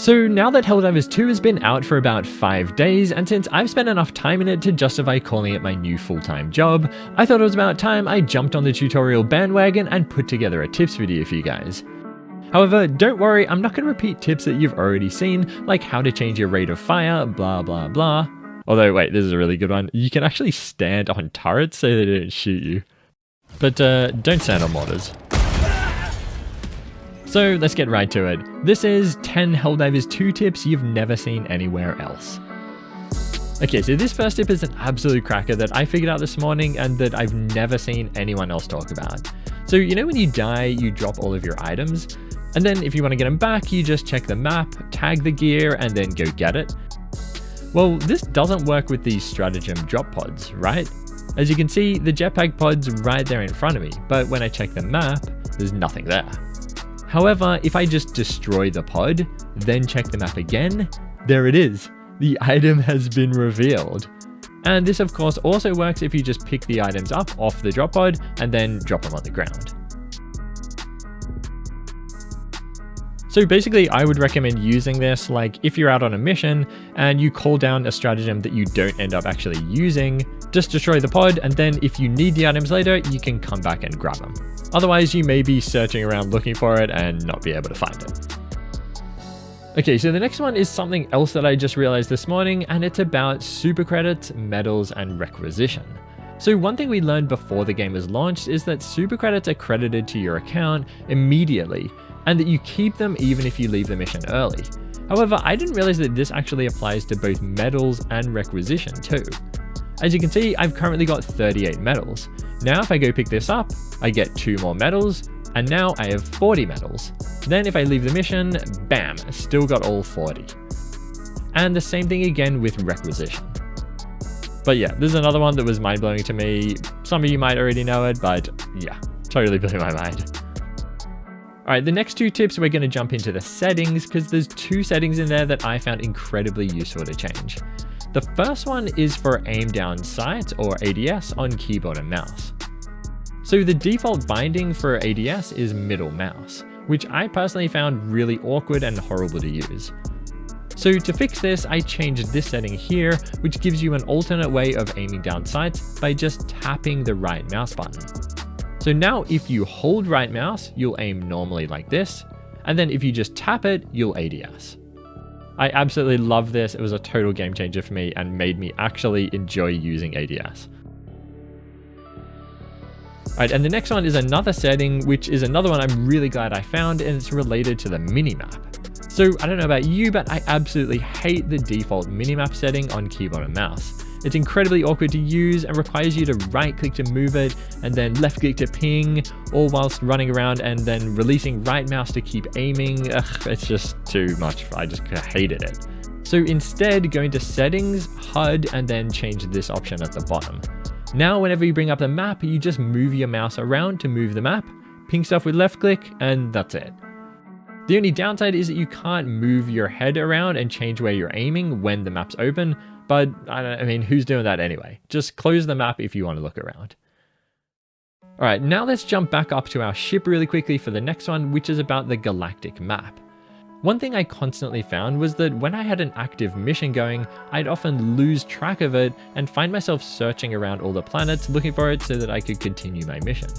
So now that Helldivers 2 has been out for about 5 days, and since I've spent enough time in it to justify calling it my new full-time job, I thought it was about time I jumped on the tutorial bandwagon and put together a tips video for you guys. However, don't worry, I'm not going to repeat tips that you've already seen, like how to change your rate of fire, blah blah blah. Although wait, this is a really good one. You can actually stand on turrets so they don't shoot you. But don't stand on mortars. So let's get right to it. This is 10 Helldivers 2 tips you've never seen anywhere else. Okay, so this first tip is an absolute cracker that I figured out this morning and that I've never seen anyone else talk about. So you know when you die, you drop all of your items, and then if you want to get them back, you just check the map, tag the gear, and then go get it. Well, this doesn't work with these stratagem drop pods, right? As you can see, the jetpack pod's right there in front of me, but when I check the map, there's nothing there. However, if I just destroy the pod, then check the map again, there it is. The item has been revealed. And this of course also works if you just pick the items up off the drop pod and then drop them on the ground. So basically I would recommend using this like if you're out on a mission and you call down a stratagem that you don't end up actually using, just destroy the pod, and then if you need the items later, you can come back and grab them. Otherwise, you may be searching around looking for it and not be able to find it. Okay, so the next one is something else that I just realized this morning, and it's about super credits, medals, and requisition. So one thing we learned before the game was launched is that super credits are credited to your account immediately, and that you keep them even if you leave the mission early. However, I didn't realize that this actually applies to both medals and requisition too. As you can see, I've currently got 38 medals. Now if I go pick this up, I get 2 more medals, and now I have 40 medals. Then if I leave the mission, bam, still got all 40. And the same thing again with requisition. But yeah, this is another one that was mind-blowing to me. Some of you might already know it, but yeah, totally blew my mind. Alright, the next 2 tips we're going to jump into the settings because there's 2 settings in there that I found incredibly useful to change. The first one is for aim down sight or ADS on keyboard and mouse. So the default binding for ADS is middle mouse, which I personally found really awkward and horrible to use. So to fix this, I changed this setting here, which gives you an alternate way of aiming down sights by just tapping the right mouse button. So now if you hold right mouse, you'll aim normally like this, and then if you just tap it, you'll ADS. I absolutely love this. It was a total game changer for me and made me actually enjoy using ADS. Alright, and the next one is another setting, which is another one I'm really glad I found, and it's related to the minimap. So I don't know about you, but I absolutely hate the default minimap setting on keyboard and mouse. It's incredibly awkward to use and requires you to right click to move it and then left click to ping, all whilst running around and then releasing right mouse to keep aiming. Ugh, it's just too much. I just hated it. So instead, go into settings, HUD, and then change this option at the bottom. Now whenever you bring up the map, you just move your mouse around to move the map, ping stuff with left click, and that's it. The only downside is that you can't move your head around and change where you're aiming when the map's open, but I mean, who's doing that anyway? Just close the map if you want to look around. Alright, now let's jump back up to our ship really quickly for the next one, which is about the Galactic Map. One thing I constantly found was that when I had an active mission going, I'd often lose track of it and find myself searching around all the planets looking for it so that I could continue my mission.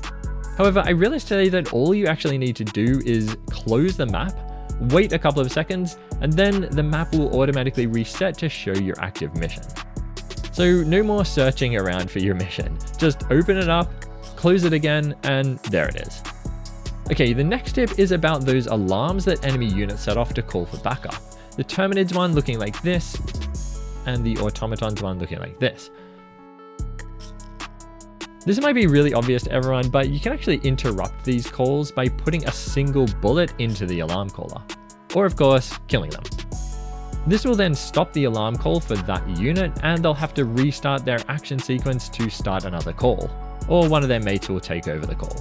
However, I realized today that all you actually need to do is close the map, wait a couple of seconds, and then the map will automatically reset to show your active mission. So no more searching around for your mission. Just open it up, close it again, and there it is. Okay, the next tip is about those alarms that enemy units set off to call for backup. The Terminids one looking like this, and the Automatons one looking like this. This might be really obvious to everyone, but you can actually interrupt these calls by putting a single bullet into the alarm caller, or of course, killing them. This will then stop the alarm call for that unit, and they'll have to restart their action sequence to start another call, or one of their mates will take over the call.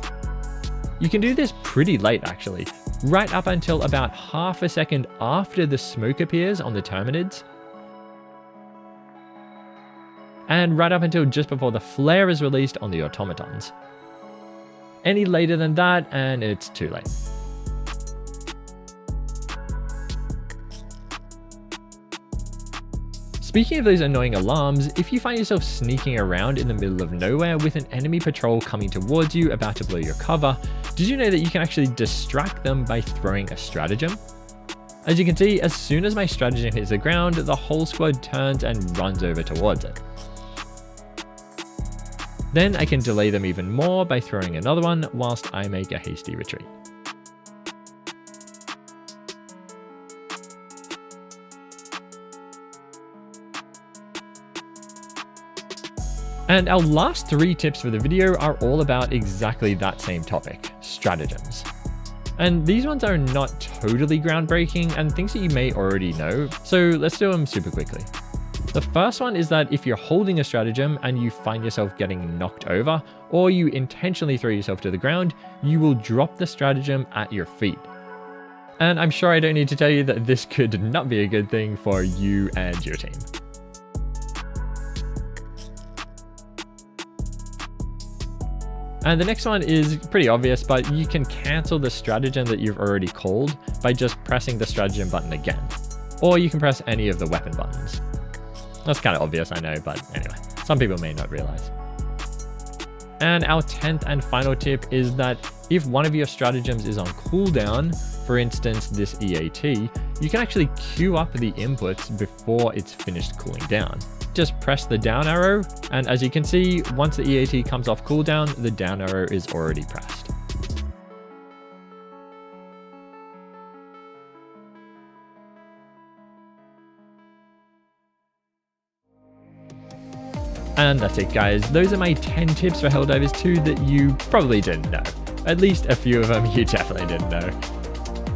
You can do this pretty late actually, right up until about half a second after the smoke appears on the Terminids, and right up until just before the flare is released on the Automatons. Any later than that, and it's too late. Speaking of those annoying alarms, if you find yourself sneaking around in the middle of nowhere with an enemy patrol coming towards you about to blow your cover, did you know that you can actually distract them by throwing a stratagem? As you can see, as soon as my stratagem hits the ground, the whole squad turns and runs over towards it. Then I can delay them even more by throwing another one whilst I make a hasty retreat. And our last 3 tips for the video are all about exactly that same topic, stratagems. And these ones are not totally groundbreaking and things that you may already know, so let's do them super quickly. The first one is that if you're holding a stratagem and you find yourself getting knocked over, or you intentionally throw yourself to the ground, you will drop the stratagem at your feet. And I'm sure I don't need to tell you that this could not be a good thing for you and your team. And the next one is pretty obvious, but you can cancel the stratagem that you've already called by just pressing the stratagem button again. Or you can press any of the weapon buttons. That's kind of obvious, I know, but anyway, some people may not realize. And our 10th and final tip is that if one of your stratagems is on cooldown, for instance this EAT, you can actually queue up the inputs before it's finished cooling down. Just press the down arrow, and as you can see, once the EAT comes off cooldown, the down arrow is already pressed. And that's it guys, those are my 10 tips for Helldivers 2 that you probably didn't know. At least a few of them you definitely didn't know.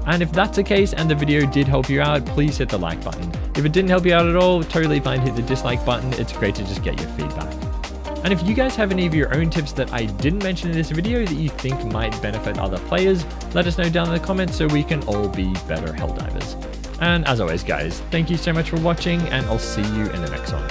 And if that's the case and the video did help you out, please hit the like button. If it didn't help you out at all, totally fine, hit the dislike button. It's great to just get your feedback. And if you guys have any of your own tips that I didn't mention in this video that you think might benefit other players, let us know down in the comments so we can all be better Helldivers. And as always guys, thank you so much for watching and I'll see you in the next one.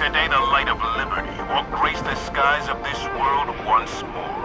Today the light of liberty will grace the skies of this world once more.